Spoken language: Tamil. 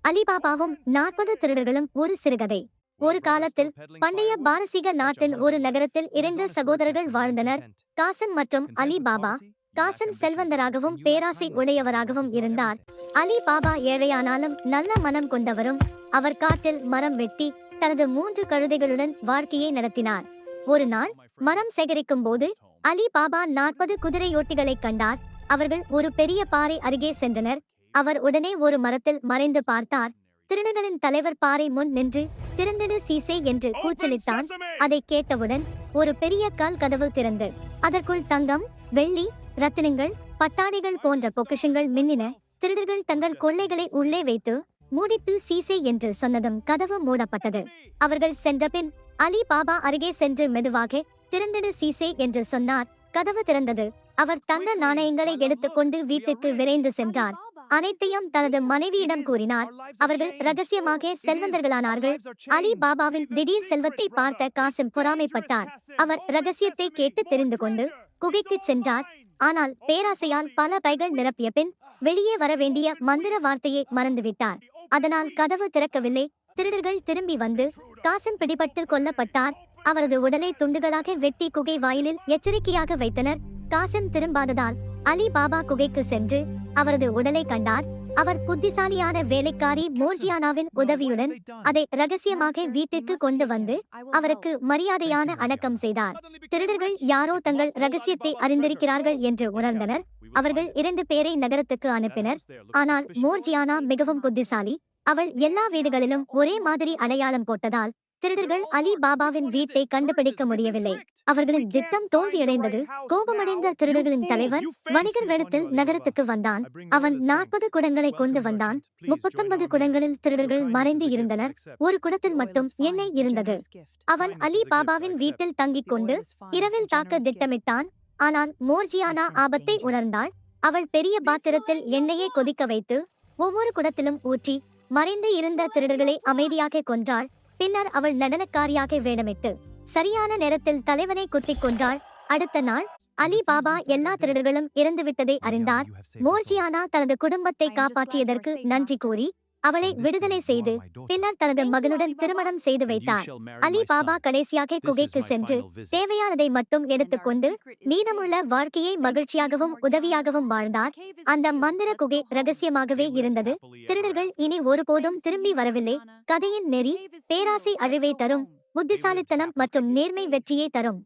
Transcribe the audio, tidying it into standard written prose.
அலிபாபாவும் 40 திருடர்களும் ஒரு சிறுகதை. ஒரு காலத்தில் பண்டைய பாரசீக நாட்டின் ஒரு நகரத்தில் 2 சகோதரர்கள் வாழ்ந்தனர், காசன் மற்றும் அலி பாபா. காசன் செல்வந்தராகவும் பேராசை உடையவராகவும் இருந்தார். அலி பாபா ஏழையானாலும் நல்ல மனம் கொண்டவரும். அவர் காட்டில் மரம் வெட்டி தனது 3 கழுதைகளுடன் வாழ்க்கையை நடத்தினார். ஒரு நாள் மரம் சேகரிக்கும் போது அலி பாபா 40 குதிரையோட்டிகளை கண்டார். அவர்கள் ஒரு பெரிய பாறை அருகே சென்றனர். அவர் உடனே ஒரு மரத்தில் மறைந்து பார்த்தார். திருடர்களின் தலைவர் பாறை முன் நின்று திறந்திடு சீசே என்று கூச்சலிட்டான். அதை கேட்டவுடன் ஒரு பெரிய கல் கதவு திறந்து அதற்குள் தங்கம், வெள்ளி, ரத்தினங்கள், பட்டாடைகள் போன்ற பொக்கிஷங்கள் மின்னின. திருடர்கள் தங்கள் கொள்ளைகளை உள்ளே வைத்து மூடிட்டு சீசே என்று சொன்னதும் கதவு மூடப்பட்டது. அவர்கள் சென்றபின் அலி பாபா அருகே சென்று மெதுவாக திறந்திடு சீசே என்று சொன்னார். கதவு திறந்தது. அவர் தங்க நாணயங்களை எடுத்துக்கொண்டு வீட்டுக்கு விரைந்து சென்றார். அனைத்தையும் தனது மனைவியிடம் கூறினார். அவர்கள் ரகசியமாக செல்வந்தர்களானார்கள். அலி பாபாவின் திடீர் செல்வத்தை பார்த்த காசிம் பொறாமைப்பட்டார். அவர் ரகசியத்தை கேட்டு தெரிந்து கொண்டு குகைக்கு சென்றார். ஆனால் பேராசையால் பல பைகள் நிரப்பிய பின் வெளியே வர வேண்டிய மந்திர வார்த்தையை மறந்துவிட்டார். அதனால் கதவு திறக்கவில்லை. திருடர்கள் திரும்பி வந்து காசிம் பிடிபட்டு கொல்லப்பட்டார். அவரது உடலை துண்டுகளாக வெட்டி குகை வாயிலில் எச்சரிக்கையாக வைத்தனர். காசிம் திரும்பாததால் அலி பாபா குகைக்கு சென்று அவரது உடலை கண்டார். அவர் புத்திசாலியான வேலைக்காரி மோர்ஜியானாவின் உதவியுடன் அதை ரகசியமாக வீட்டிற்கு கொண்டு வந்து அவருக்கு மரியாதையான அடக்கம் செய்தார். திருடர்கள் யாரோ தங்கள் ரகசியத்தை அறிந்திருக்கிறார்கள் என்று உணர்ந்தனர். அவர்கள் 2 பேரை நகரத்துக்கு அனுப்பினர். ஆனால் மோர்ஜியானா மிகவும் புத்திசாலி. அவள் எல்லா வீடுகளிலும் ஒரே மாதிரி அடையாளம் போட்டதால் திருடர்கள் அலி பாபாவின் வீட்டை கண்டுபிடிக்க முடியவில்லை. அவர்களின் திட்டம் தோல்வியடைந்தது. கோபமடைந்த திருடர்களின் தலைவர் வணிகர் வேடத்தில் நகரத்துக்கு வந்தான். அவன் 40 குடங்களை கொண்டு வந்தான். 39 குடங்களில் திருடர்கள் மறைந்து இருந்தனர். ஒரு குடத்தில் மட்டும் எண்ணெய் இருந்தது. அவன் அலி பாபாவின் வீட்டில் தங்கிக் கொண்டு இரவில் தாக்க திட்டமிட்டான். ஆனால் மோர்ஜியானா ஆபத்தை உணர்ந்தாள். அவள் பெரிய பாத்திரத்தில் எண்ணெயை கொதிக்க வைத்து ஒவ்வொரு குடத்திலும் ஊற்றி மறைந்து இருந்த திருடர்களை அமைதியாக கொன்றாள். பின்னர் அவள் நடனக்காரியாக வேடமிட்டு சரியான நேரத்தில் தலைவனை குத்திக் கொன்றாள். அடுத்த நாள் அலி பாபா எல்லா திருடர்களும் இறந்துவிட்டதை அறிந்தார். மோர்ஜியானா தனது குடும்பத்தை காப்பாற்றியதற்கு நன்றி கூறி அவளை விடுதலை செய்து பின்னர் தனது மகனுடன் திருமணம் செய்து வைத்தார். அலி பாபா கடைசியாக குகைக்கு சென்று தேவையானதை மட்டும் எடுத்துக்கொண்டு மீதமுள்ள வாழ்க்கையை மகிழ்ச்சியாகவும் உதவியாகவும் வாழ்ந்தார். அந்த மந்திர குகை ரகசியமாகவே இருந்தது. திருடர்கள் இனி ஒருபோதும் திரும்பி வரவில்லை. கதையின் நெறி பேராசை அழிவை தரும், புத்திசாலித்தனம் மற்றும் நேர்மை வெற்றியை தரும்.